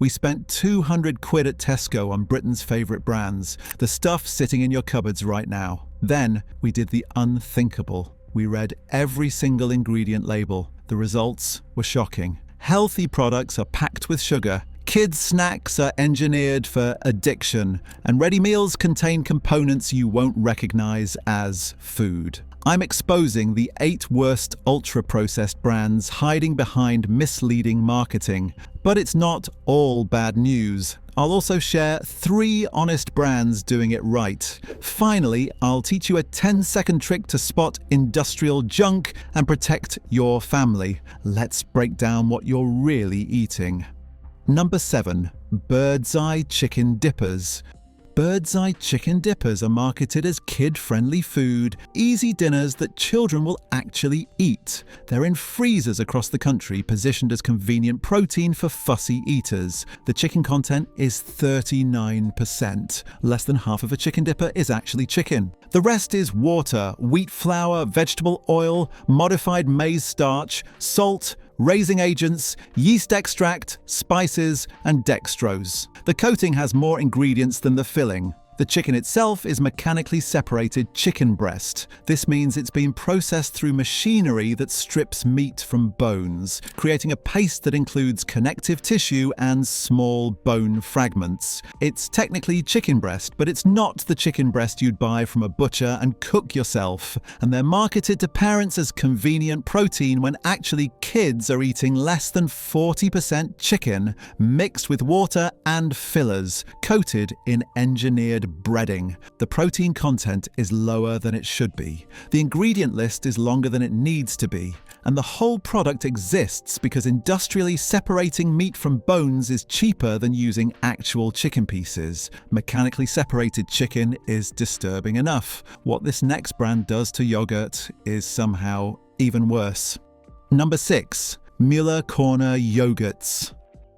We spent 200 quid at Tesco on Britain's favourite brands, the stuff sitting in your cupboards right now. Then we did the unthinkable. We read every single ingredient label. The results were shocking. Healthy products are packed with sugar. Kids' snacks are engineered for addiction, and ready meals contain components you won't recognise as food. I'm exposing the 8 worst ultra-processed brands hiding behind misleading marketing. But it's not all bad news. I'll also share 3 honest brands doing it right. Finally, I'll teach you a 10-second trick to spot industrial junk and protect your family. Let's break down what you're really eating. Number 7. Bird's Eye Chicken Dippers. Bird's Eye Chicken Dippers are marketed as kid-friendly food, easy dinners that children will actually eat. They're in freezers across the country, positioned as convenient protein for fussy eaters. The chicken content is 39%. Less than half of a chicken dipper is actually chicken. The rest is water, wheat flour, vegetable oil, modified maize starch, salt, raising agents, yeast extract, spices, and dextrose. The coating has more ingredients than the filling. The chicken itself is mechanically separated chicken breast. This means it's been processed through machinery that strips meat from bones, creating a paste that includes connective tissue and small bone fragments. It's technically chicken breast, but it's not the chicken breast you'd buy from a butcher and cook yourself. And they're marketed to parents as convenient protein when actually kids are eating less than 40% chicken, mixed with water and fillers, coated in engineered breading. The protein content is lower than it should be. The ingredient list is longer than it needs to be. And the whole product exists because industrially separating meat from bones is cheaper than using actual chicken pieces. Mechanically separated chicken is disturbing enough. What this next brand does to yogurt is somehow even worse. Number 6. Müller Corner Yogurts.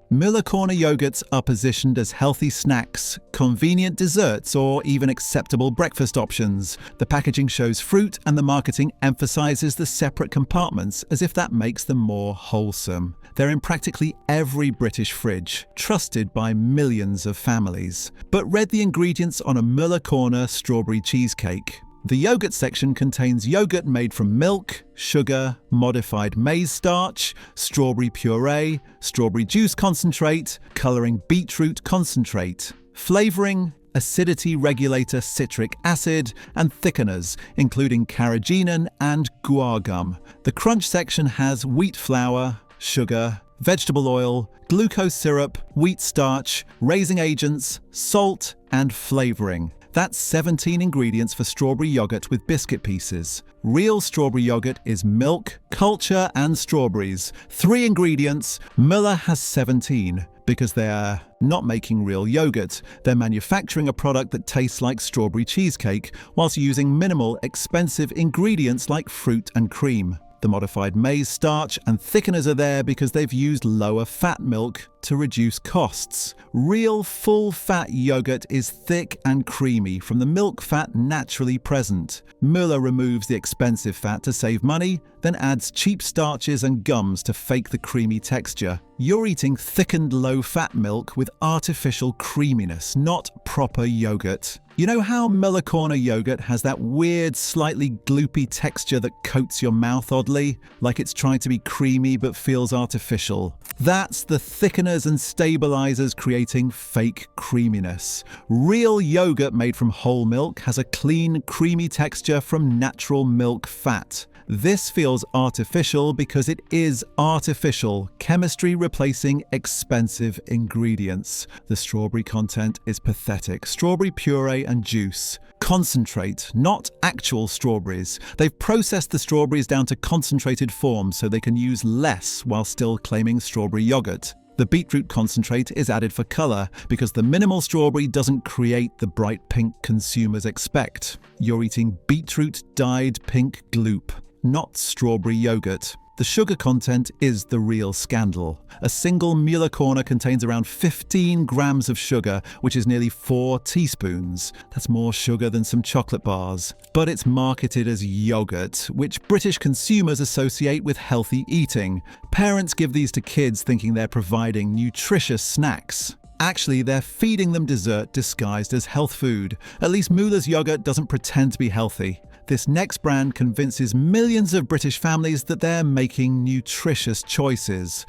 Müller Corner yogurts are positioned as healthy snacks, convenient desserts, or even acceptable breakfast options. The packaging shows fruit and the marketing emphasizes the separate compartments as if that makes them more wholesome. They're in practically every British fridge, trusted by millions of families. But read the ingredients on a Müller Corner strawberry cheesecake. The yogurt section contains yogurt made from milk, sugar, modified maize starch, strawberry puree, strawberry juice concentrate, colouring beetroot concentrate, flavouring, acidity regulator citric acid, and thickeners, including carrageenan and guar gum. The crunch section has wheat flour, sugar, vegetable oil, glucose syrup, wheat starch, raising agents, salt, and flavouring. That's 17 ingredients for strawberry yogurt with biscuit pieces. Real strawberry yogurt is milk, culture, and strawberries. 3 ingredients. Müller has 17 because they are not making real yogurt. They're manufacturing a product that tastes like strawberry cheesecake whilst using minimal, expensive ingredients like fruit and cream. The modified maize starch and thickeners are there because they've used lower fat milk to reduce costs. Real full-fat yogurt is thick and creamy from the milk fat naturally present. Müller removes the expensive fat to save money, then adds cheap starches and gums to fake the creamy texture. You're eating thickened low-fat milk with artificial creaminess, not proper yogurt. You know how Müller Corner yogurt has that weird, slightly gloopy texture that coats your mouth oddly, like it's trying to be creamy but feels artificial? That's the thickeners and stabilizers creating fake creaminess. Real yogurt made from whole milk has a clean, creamy texture from natural milk fat. This feels artificial because it is artificial, chemistry replacing expensive ingredients. The strawberry content is pathetic. Strawberry puree and juice. Concentrate, not actual strawberries. They've processed the strawberries down to concentrated form so they can use less while still claiming strawberry yogurt. The beetroot concentrate is added for colour because the minimal strawberry doesn't create the bright pink consumers expect. You're eating beetroot dyed pink gloop, not strawberry yogurt. The sugar content is the real scandal. A single Mueller corner contains around 15 grams of sugar, which is nearly 4 teaspoons. That's more sugar than some chocolate bars. But it's marketed as yogurt, which British consumers associate with healthy eating. Parents give these to kids thinking they're providing nutritious snacks. Actually, they're feeding them dessert disguised as health food. At least Mueller's yogurt doesn't pretend to be healthy. This next brand convinces millions of British families that they're making nutritious choices.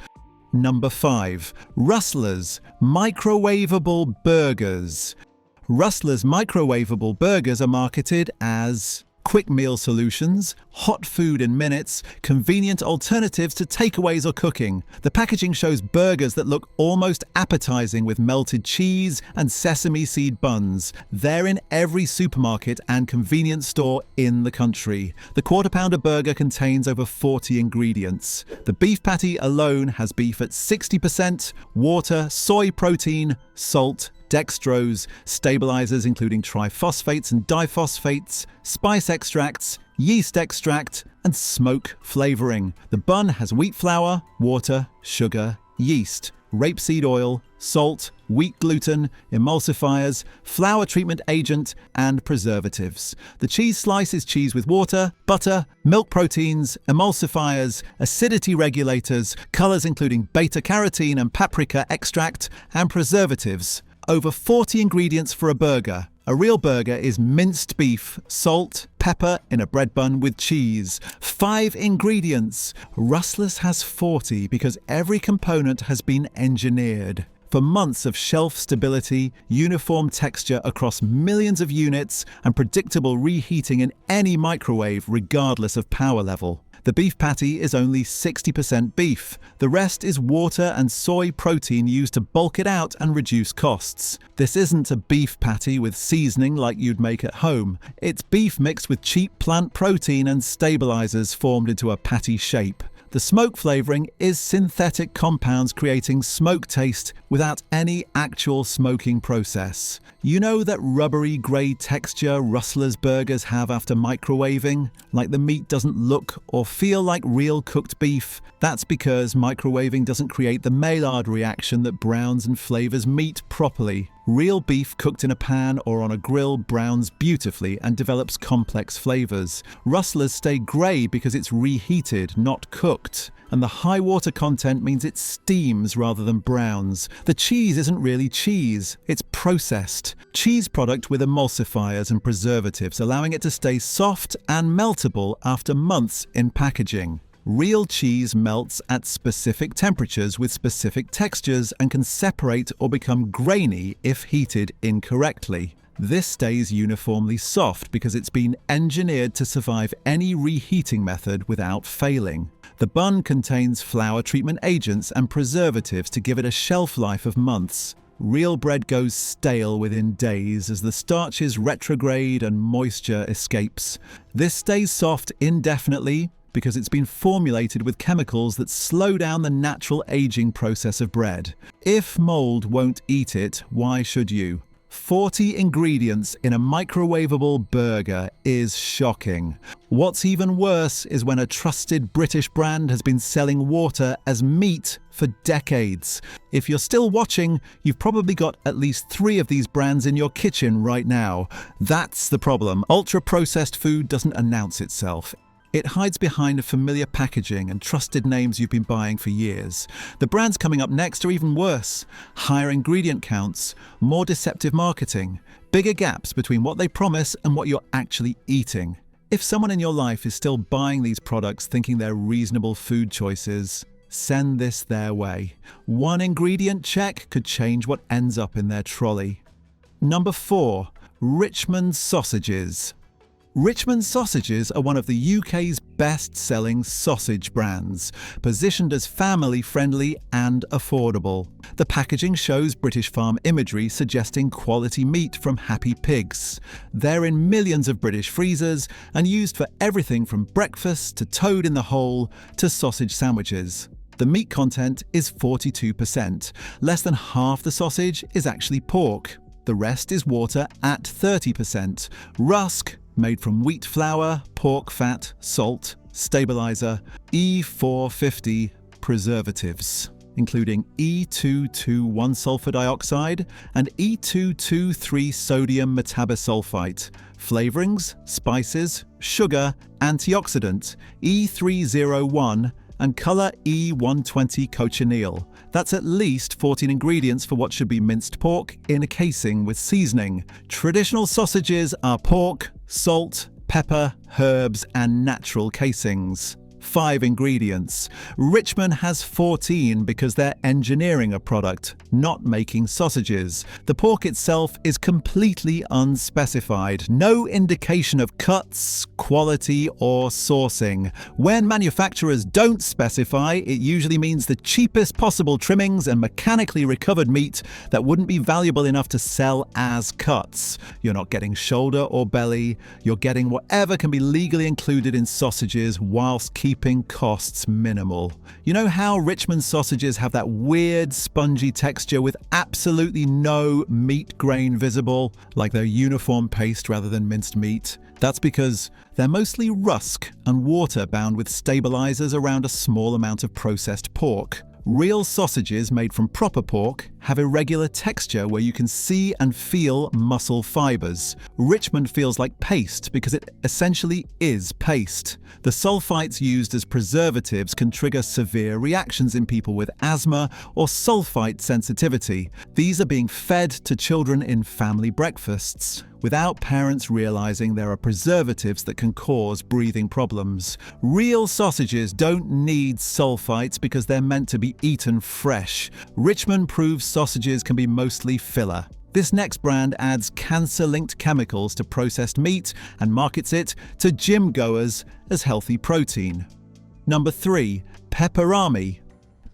Number 5. Rustlers microwavable burgers. Rustlers microwavable burgers are marketed as quick meal solutions, hot food in minutes, convenient alternatives to takeaways or cooking. The packaging shows burgers that look almost appetizing with melted cheese and sesame seed buns. They're in every supermarket and convenience store in the country. The quarter-pounder burger contains over 40 ingredients. The beef patty alone has beef at 60%, water, soy protein, salt, dextrose, stabilizers including triphosphates and diphosphates, spice extracts, yeast extract, and smoke flavoring. The bun has wheat flour, water, sugar, yeast, rapeseed oil, salt, wheat gluten, emulsifiers, flour treatment agent, and preservatives. The cheese slice is cheese with water, butter, milk proteins, emulsifiers, acidity regulators, colors including beta-carotene and paprika extract, and preservatives. Over 40 ingredients for a burger. A real burger is minced beef, salt, pepper in a bread bun with cheese. 5 ingredients. Rustlers has 40 because every component has been engineered. For months of shelf stability, uniform texture across millions of units, and predictable reheating in any microwave regardless of power level. The beef patty is only 60% beef. The rest is water and soy protein used to bulk it out and reduce costs. This isn't a beef patty with seasoning like you'd make at home. It's beef mixed with cheap plant protein and stabilizers formed into a patty shape. The smoke flavoring is synthetic compounds creating smoke taste without any actual smoking process. You know that rubbery grey texture Rustlers burgers have after microwaving? Like the meat doesn't look or feel like real cooked beef? That's because microwaving doesn't create the Maillard reaction that browns and flavors meat properly. Real beef cooked in a pan or on a grill browns beautifully and develops complex flavors. Rustlers stay grey because it's reheated, not cooked. And the high water content means it steams rather than browns. The cheese isn't really cheese, it's processed. Cheese product with emulsifiers and preservatives, allowing it to stay soft and meltable after months in packaging. Real cheese melts at specific temperatures with specific textures and can separate or become grainy if heated incorrectly. This stays uniformly soft because it's been engineered to survive any reheating method without failing. The bun contains flour treatment agents and preservatives to give it a shelf life of months. Real bread goes stale within days as the starches retrograde and moisture escapes. This stays soft indefinitely because it's been formulated with chemicals that slow down the natural aging process of bread. If mold won't eat it, why should you? 40 ingredients in a microwavable burger is shocking. What's even worse is when a trusted British brand has been selling water as meat for decades. If you're still watching, you've probably got at least 3 of these brands in your kitchen right now. That's the problem. Ultra-processed food doesn't announce itself. It hides behind familiar packaging and trusted names you've been buying for years. The brands coming up next are even worse. Higher ingredient counts, more deceptive marketing, bigger gaps between what they promise and what you're actually eating. If someone in your life is still buying these products thinking they're reasonable food choices, send this their way. 1 ingredient check could change what ends up in their trolley. Number 4. Richmond sausages. Richmond sausages are one of the UK's best-selling sausage brands, positioned as family-friendly and affordable. The packaging shows British farm imagery suggesting quality meat from happy pigs. They're in millions of British freezers and used for everything from breakfast to toad in the hole to sausage sandwiches. The meat content is 42%. Less than half the sausage is actually pork. The rest is water at 30%. Rusk, made from wheat flour, pork fat, salt, stabilizer, E450 preservatives, including E221 sulfur dioxide and E223 sodium metabisulfite, flavorings, spices, sugar, antioxidant, E301, and color E120 cochineal. That's at least 14 ingredients for what should be minced pork in a casing with seasoning. Traditional sausages are pork, salt, pepper, herbs, and natural casings. 5 ingredients. Richmond has 14 because they're engineering a product, not making sausages. The pork itself is completely unspecified. No indication of cuts, quality, or sourcing. When manufacturers don't specify, it usually means the cheapest possible trimmings and mechanically recovered meat that wouldn't be valuable enough to sell as cuts. You're not getting shoulder or belly. You're getting whatever can be legally included in sausages whilst keeping costs minimal. You know how Richmond sausages have that weird spongy texture with absolutely no meat grain visible, like they're uniform paste rather than minced meat? That's because they're mostly rusk and water bound with stabilizers around a small amount of processed pork. Real sausages made from proper pork have irregular texture where you can see and feel muscle fibers. Richmond feels like paste because it essentially is paste. The sulfites used as preservatives can trigger severe reactions in people with asthma or sulfite sensitivity. These are being fed to children in family breakfasts, without parents realizing there are preservatives that can cause breathing problems. Real sausages don't need sulfites because they're meant to be eaten fresh. Richmond proves sausages can be mostly filler. This next brand adds cancer-linked chemicals to processed meat and markets it to gym goers as healthy protein. Number 3. Peperami.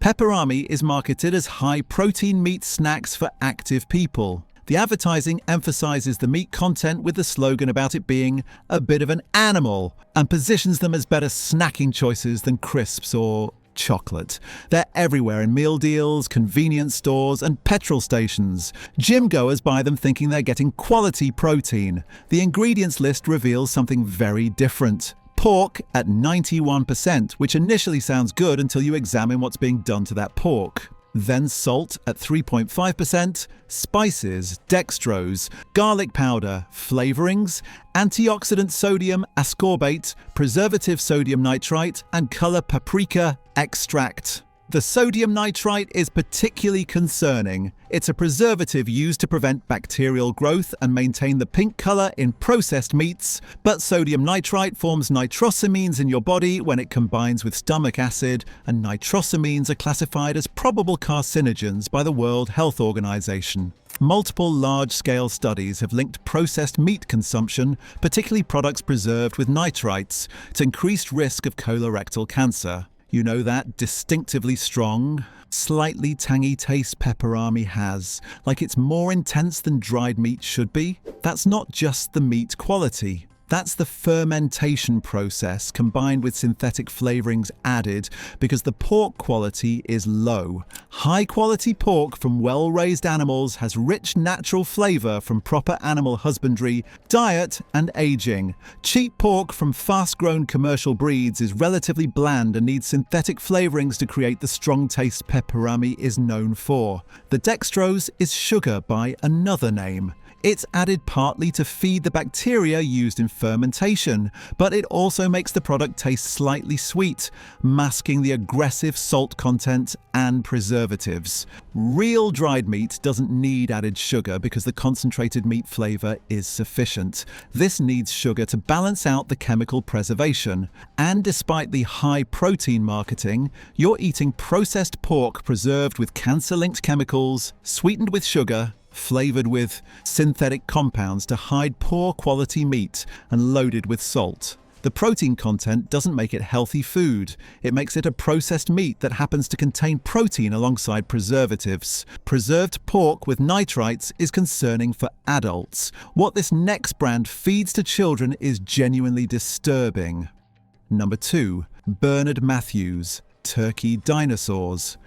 Peperami is marketed as high-protein meat snacks for active people. The advertising emphasizes the meat content with the slogan about it being a bit of an animal and positions them as better snacking choices than crisps or chocolate. They're everywhere in meal deals, convenience stores, and petrol stations. Gym goers buy them thinking they're getting quality protein. The ingredients list reveals something very different. Pork at 91%, which initially sounds good until you examine what's being done to that pork. Then salt at 3.5%, spices, dextrose, garlic powder, flavorings, antioxidant sodium ascorbate, preservative sodium nitrite, and color paprika extract. The sodium nitrite is particularly concerning. It's a preservative used to prevent bacterial growth and maintain the pink color in processed meats, but sodium nitrite forms nitrosamines in your body when it combines with stomach acid, and nitrosamines are classified as probable carcinogens by the World Health Organization. Multiple large-scale studies have linked processed meat consumption, particularly products preserved with nitrites, to increased risk of colorectal cancer. You know that distinctively strong, slightly tangy taste Peperami has, like it's more intense than dried meat should be? That's not just the meat quality. That's the fermentation process combined with synthetic flavorings added because the pork quality is low. High-quality pork from well-raised animals has rich natural flavor from proper animal husbandry, diet, and aging. Cheap pork from fast-grown commercial breeds is relatively bland and needs synthetic flavorings to create the strong taste Peperami is known for. The dextrose is sugar by another name. It's added partly to feed the bacteria used in fermentation, but it also makes the product taste slightly sweet, masking the aggressive salt content and preservatives. Real dried meat doesn't need added sugar because the concentrated meat flavor is sufficient. This needs sugar to balance out the chemical preservation. And despite the high protein marketing, you're eating processed pork preserved with cancer-linked chemicals, sweetened with sugar, flavored with synthetic compounds to hide poor quality meat, and loaded with salt. The protein content doesn't make it healthy food. It makes it a processed meat that happens to contain protein alongside preservatives. Preserved pork with nitrites is concerning for adults. What this next brand feeds to children is genuinely disturbing. Number 2. Bernard Matthews Turkey Dinosaurs.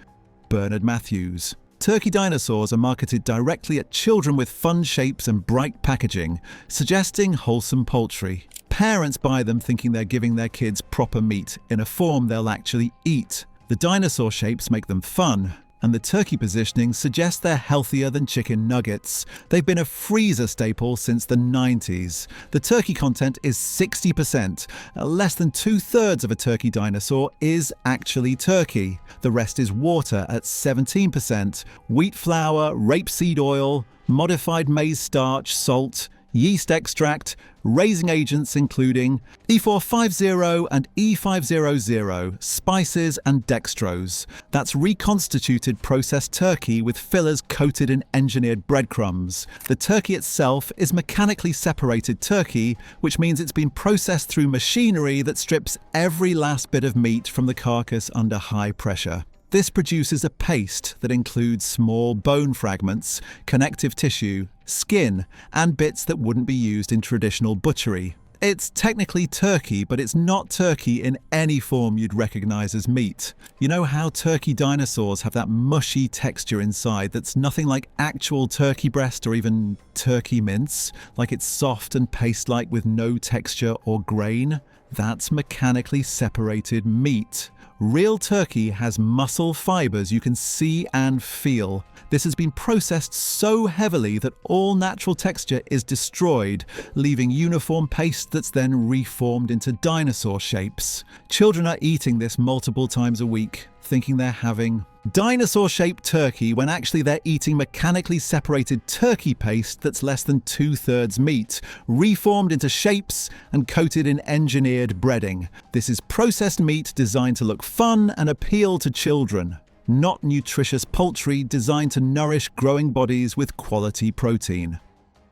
Bernard Matthews. Turkey dinosaurs are marketed directly at children with fun shapes and bright packaging, suggesting wholesome poultry. Parents buy them thinking they're giving their kids proper meat in a form they'll actually eat. The dinosaur shapes make them fun, and the turkey positioning suggests they're healthier than chicken nuggets. They've been a freezer staple since the 90s. The turkey content is 60%. Less than 2/3 of a turkey dinosaur is actually turkey. The rest is water at 17%, wheat flour, rapeseed oil, modified maize starch, salt, yeast extract, raising agents including E450 and E500, spices and dextrose. That's reconstituted processed turkey with fillers coated in engineered breadcrumbs. The turkey itself is mechanically separated turkey, which means it's been processed through machinery that strips every last bit of meat from the carcass under high pressure. This produces a paste that includes small bone fragments, connective tissue, skin, and bits that wouldn't be used in traditional butchery. It's technically turkey, but it's not turkey in any form you'd recognize as meat. You know how turkey dinosaurs have that mushy texture inside that's nothing like actual turkey breast or even turkey mince? Like it's soft and paste-like with no texture or grain? That's mechanically separated meat. Real turkey has muscle fibers you can see and feel. This has been processed so heavily that all natural texture is destroyed, leaving uniform paste that's then reformed into dinosaur shapes. Children are eating this multiple times a week, thinking they're having dinosaur-shaped turkey when actually they're eating mechanically separated turkey paste that's less than 2/3 meat, reformed into shapes and coated in engineered breading. This is processed meat designed to look fun and appeal to children, not nutritious poultry designed to nourish growing bodies with quality protein.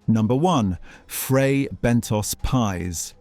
Number 1. Fray Bentos pies.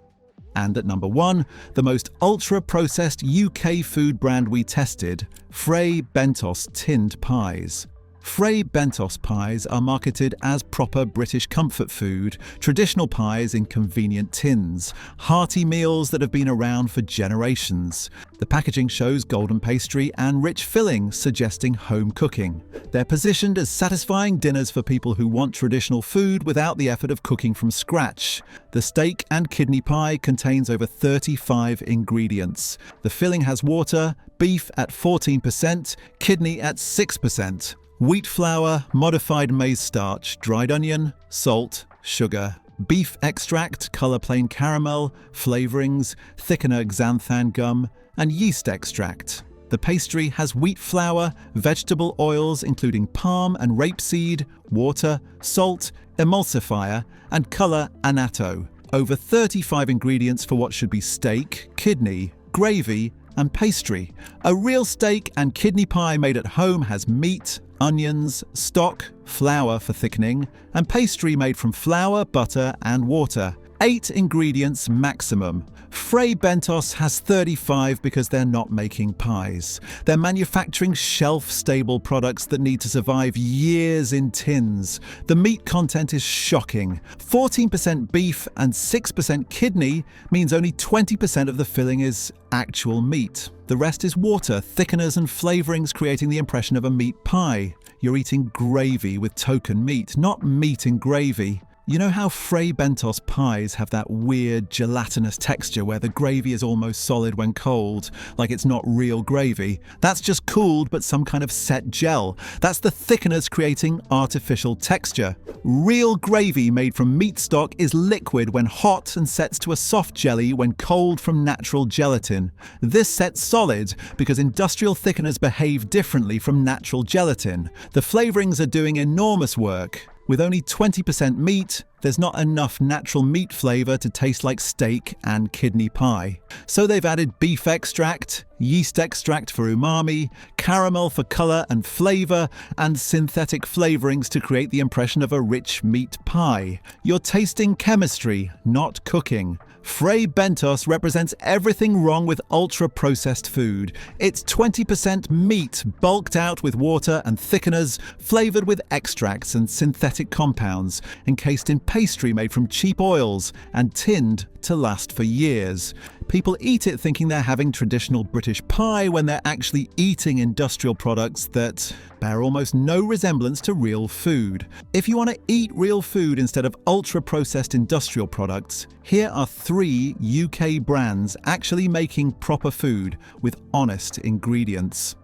And at number 1, the most ultra-processed UK food brand we tested, Fray Bentos tinned pies. Fray Bentos pies are marketed as proper British comfort food, traditional pies in convenient tins, hearty meals that have been around for generations. The packaging shows golden pastry and rich filling, suggesting home cooking. They're positioned as satisfying dinners for people who want traditional food without the effort of cooking from scratch. The steak and kidney pie contains over 35 ingredients. The filling has water, beef at 14%, kidney at 6%. Wheat flour, modified maize starch, dried onion, salt, sugar, beef extract, colour plain caramel, flavourings, thickener xanthan gum, and yeast extract. The pastry has wheat flour, vegetable oils including palm and rapeseed, water, salt, emulsifier, and colour annatto. Over 35 ingredients for what should be steak, kidney, gravy, and pastry. A real steak and kidney pie made at home has meat, onions, stock, flour for thickening, and pastry made from flour, butter, and water. 8 ingredients maximum. Fray Bentos has 35 because they're not making pies. They're manufacturing shelf-stable products that need to survive years in tins. The meat content is shocking. 14% beef and 6% kidney means only 20% of the filling is actual meat. The rest is water, thickeners and flavourings creating the impression of a meat pie. You're eating gravy with token meat, not meat in gravy. You know how Fray Bentos pies have that weird gelatinous texture where the gravy is almost solid when cold, like it's not real gravy? That's just cooled but some kind of set gel. That's the thickeners creating artificial texture. Real gravy made from meat stock is liquid when hot and sets to a soft jelly when cold from natural gelatin. This sets solid because industrial thickeners behave differently from natural gelatin. The flavourings are doing enormous work. With only 20% meat, there's not enough natural meat flavour to taste like steak and kidney pie. So they've added beef extract, yeast extract for umami, caramel for colour and flavour, and synthetic flavourings to create the impression of a rich meat pie. You're tasting chemistry, not cooking. Fray Bentos represents everything wrong with ultra-processed food. It's 20% meat bulked out with water and thickeners, flavoured with extracts and synthetic compounds, encased in pastry made from cheap oils and tinned to last for years. People eat it thinking they're having traditional British pie when they're actually eating industrial products that bear almost no resemblance to real food. If you want to eat real food instead of ultra-processed industrial products, here are 3 UK brands actually making proper food with honest ingredients.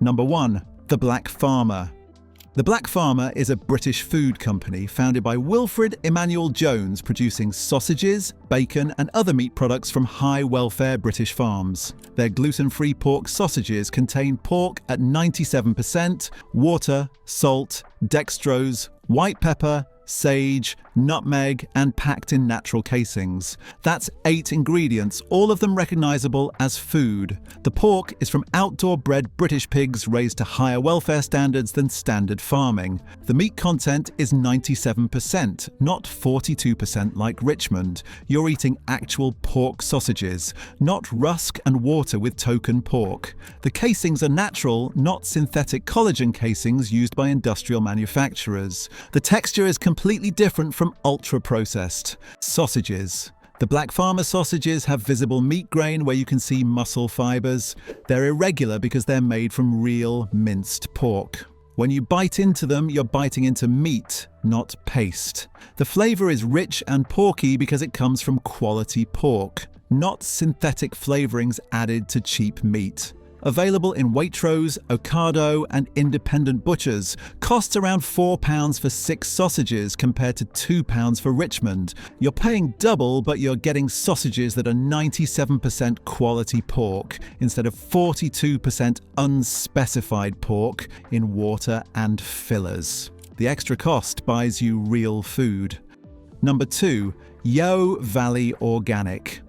Number 1. The Black Farmer. The Black Farmer is a British food company founded by Wilfred Emmanuel Jones, producing sausages, bacon and other meat products from high-welfare British farms. Their gluten-free pork sausages contain pork at 97%, water, salt, dextrose, white pepper, sage, nutmeg, and packed in natural casings. That's 8 ingredients, all of them recognizable as food. The pork is from outdoor-bred British pigs raised to higher welfare standards than standard farming. The meat content is 97%, not 42% like Richmond. You're eating actual pork sausages, not rusk and water with token pork. The casings are natural, not synthetic collagen casings used by industrial manufacturers. The texture is completely different from ultra-processed. Sausages. The Black Farmer sausages have visible meat grain where you can see muscle fibers. They're irregular because they're made from real minced pork. When you bite into them, you're biting into meat, not paste. The flavour is rich and porky because it comes from quality pork, not synthetic flavourings added to cheap meat. Available in Waitrose, Ocado and independent butchers. Costs around £4 for 6 sausages compared to £2 for Richmond. You're paying double, but you're getting sausages that are 97% quality pork instead of 42% unspecified pork in water and fillers. The extra cost buys you real food. Number 2. Yeo Valley Organic.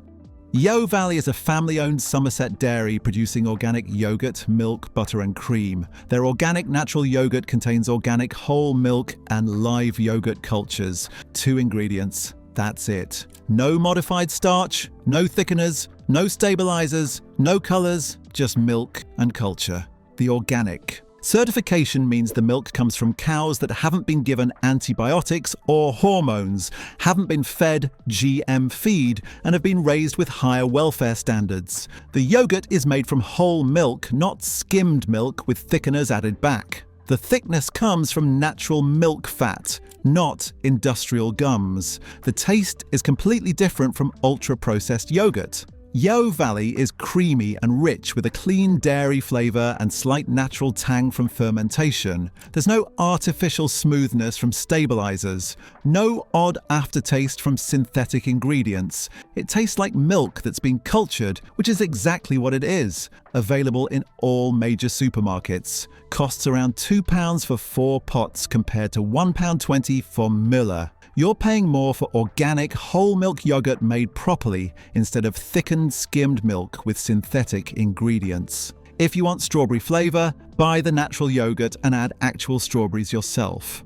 Yeo Valley is a family-owned Somerset dairy producing organic yogurt, milk, butter and cream. Their organic natural yogurt contains organic whole milk and live yogurt cultures. 2 ingredients. That's it. No modified starch, no thickeners, no stabilizers, no colors, just milk and culture. The organic. Certification means the milk comes from cows that haven't been given antibiotics or hormones, haven't been fed GM feed, and have been raised with higher welfare standards. The yogurt is made from whole milk, not skimmed milk with thickeners added back. The thickness comes from natural milk fat, not industrial gums. The taste is completely different from ultra-processed yogurt. Yeo Valley is creamy and rich with a clean dairy flavour and slight natural tang from fermentation. There's no artificial smoothness from stabilizers, no odd aftertaste from synthetic ingredients. It tastes like milk that's been cultured, which is exactly what it is. Available in all major supermarkets. Costs around £2 for 4 pots compared to £1.20 for Müller. You're paying more for organic whole milk yogurt made properly instead of thickened skimmed milk with synthetic ingredients. If you want strawberry flavour, buy the natural yogurt and add actual strawberries yourself.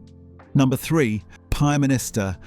Number 3. Pie Minister.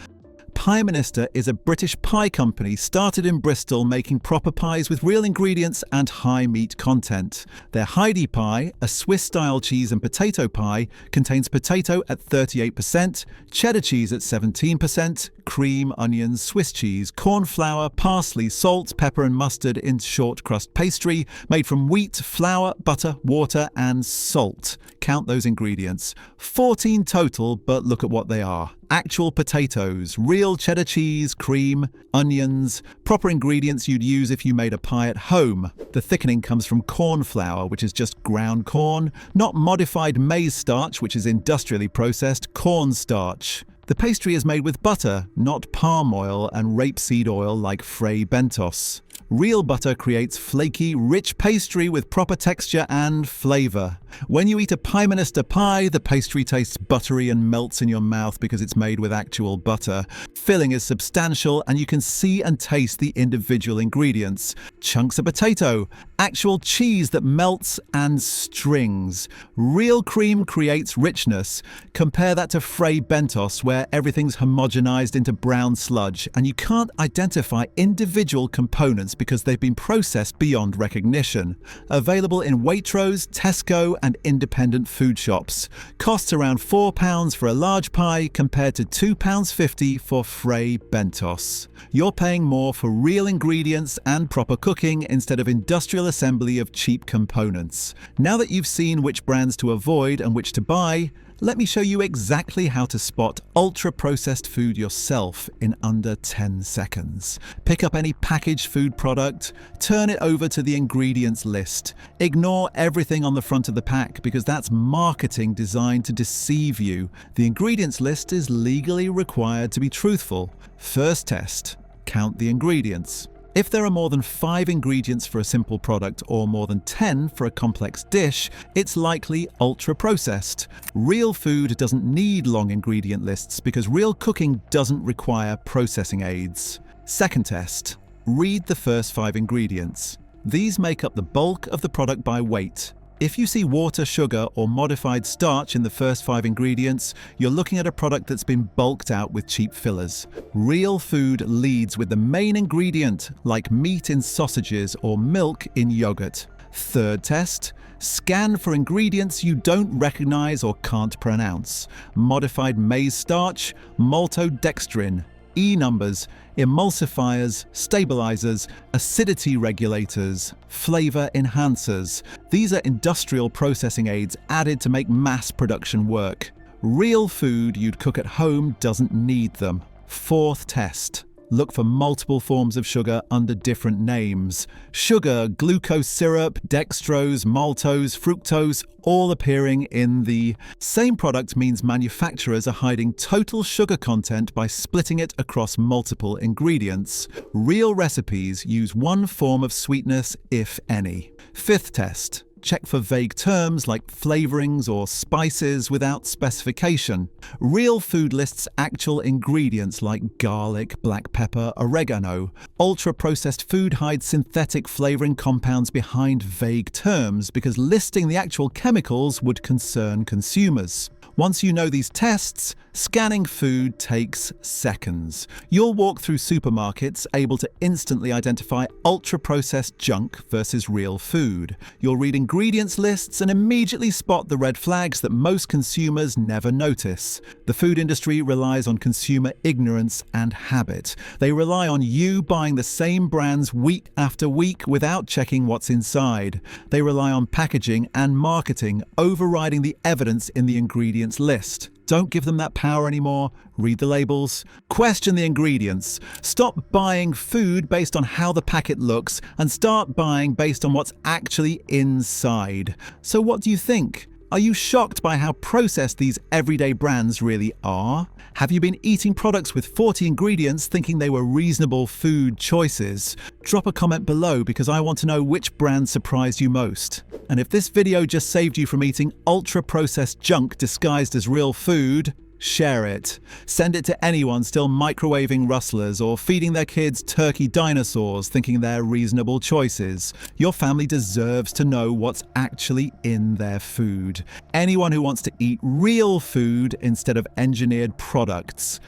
Pie Minister is a British pie company started in Bristol making proper pies with real ingredients and high meat content. Their Heidi pie, a Swiss-style cheese and potato pie, contains potato at 38%, cheddar cheese at 17%, cream, onions, Swiss cheese, corn flour, parsley, salt, pepper and mustard in short crust pastry made from wheat, flour, butter, water and salt. Count those ingredients. 14 total, but look at what they are. Actual potatoes, real cheddar cheese, cream, onions, proper ingredients you'd use if you made a pie at home. The thickening comes from corn flour, which is just ground corn, not modified maize starch, which is industrially processed corn starch. The pastry is made with butter, not palm oil and rapeseed oil like Fray Bentos. Real butter creates flaky, rich pastry with proper texture and flavour. When you eat a Pie Minister pie, the pastry tastes buttery and melts in your mouth because it's made with actual butter. Filling is substantial and you can see and taste the individual ingredients. Chunks of potato, actual cheese that melts and strings. Real cream creates richness. Compare that to Fray Bentos, where everything's homogenized into brown sludge and you can't identify individual components because they've been processed beyond recognition. Available in Waitrose, Tesco and independent food shops. Costs around £4 for a large pie compared to £2.50 for Fray Bentos. You're paying more for real ingredients and proper cooking instead of industrial assembly of cheap components. Now that you've seen which brands to avoid and which to buy, let me show you exactly how to spot ultra-processed food yourself in under 10 seconds. Pick up any packaged food product, turn it over to the ingredients list. Ignore everything on the front of the pack because that's marketing designed to deceive you. The ingredients list is legally required to be truthful. First test: count the ingredients. If there are more than 5 ingredients for a simple product or more than 10 for a complex dish, it's likely ultra-processed. Real food doesn't need long ingredient lists because real cooking doesn't require processing aids. Second test: read the first 5 ingredients. These make up the bulk of the product by weight. If you see water, sugar, or modified starch in the first 5 ingredients, you're looking at a product that's been bulked out with cheap fillers. Real food leads with the main ingredient, like meat in sausages or milk in yogurt. Third test: scan for ingredients you don't recognize or can't pronounce. Modified maize starch, maltodextrin, E numbers, emulsifiers, stabilizers, acidity regulators, flavor enhancers. These are industrial processing aids added to make mass production work. Real food you'd cook at home doesn't need them. Fourth test: look for multiple forms of sugar under different names. Sugar, glucose syrup, dextrose, maltose, fructose, all appearing in the same product means manufacturers are hiding total sugar content by splitting it across multiple ingredients. Real recipes use one form of sweetness, if any. Fifth test: check for vague terms like flavorings or spices without specification. Real food lists actual ingredients like garlic, black pepper, oregano. Ultra-processed food hides synthetic flavoring compounds behind vague terms because listing the actual chemicals would concern consumers. Once you know these tests, scanning food takes seconds. You'll walk through supermarkets able to instantly identify ultra-processed junk versus real food. You'll read ingredients lists and immediately spot the red flags that most consumers never notice. The food industry relies on consumer ignorance and habit. They rely on you buying the same brands week after week without checking what's inside. They rely on packaging and marketing overriding the evidence in the ingredients list. Don't give them that power anymore. Read the labels. Question the ingredients. Stop buying food based on how the packet looks and start buying based on what's actually inside. So what do you think? Are you shocked by how processed these everyday brands really are? Have you been eating products with 40 ingredients thinking they were reasonable food choices? Drop a comment below because I want to know which brand surprised you most. And if this video just saved you from eating ultra-processed junk disguised as real food, share it. Send it to anyone still microwaving Rustlers or feeding their kids turkey dinosaurs thinking they're reasonable choices. Your family deserves to know what's actually in their food. Anyone who wants to eat real food instead of engineered products.